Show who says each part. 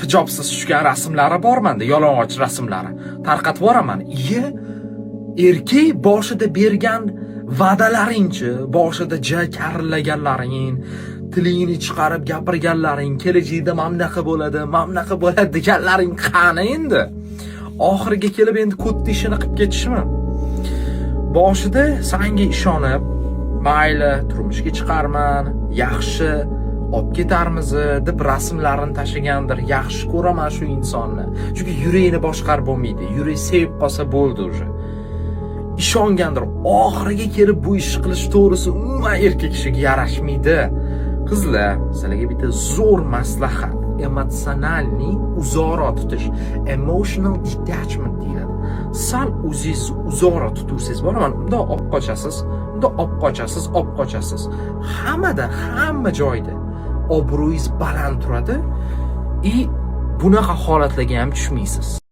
Speaker 1: hijobsiz tushgan rasmlari bor menda, yalang'och rasmlari. Tarqatib boraman. Erkak boshida bergan va'dalaringchi, boshida karillaganlaring, tilingni chiqarib gapirganlaring, kelajakda mamnaqa bo'ladi deganlaring qani endi? Oxiriga kelib endi ko'tni ishini qilib ketishmi? Boshida senga ishonib, mayli turmushga chiqarman, yaxshi olib ketarmiz deb rasmlarini tashlagandir. Yaxshi ko'raman shu insonni. Chunki yurakni boshqarib bo'lmaydi. Yurak sevib qolsa bo'ldi уже. Ishongandir. Oxiriga kelib bu ish qilish to'g'risi umuman erkak kishiga yarashmaydi. Qizlar, sizlarga bitta zo'r maslahat. Emotsionalni uzoqroq tutish, emotional detachment deyiladi. Sal o'zingizni uzoqroq tutursiz bo'laman, unda olib qochasiz. Hamma joyda obro'yingiz baland turadi. Bunaqa holatlarga ham tushmaysiz.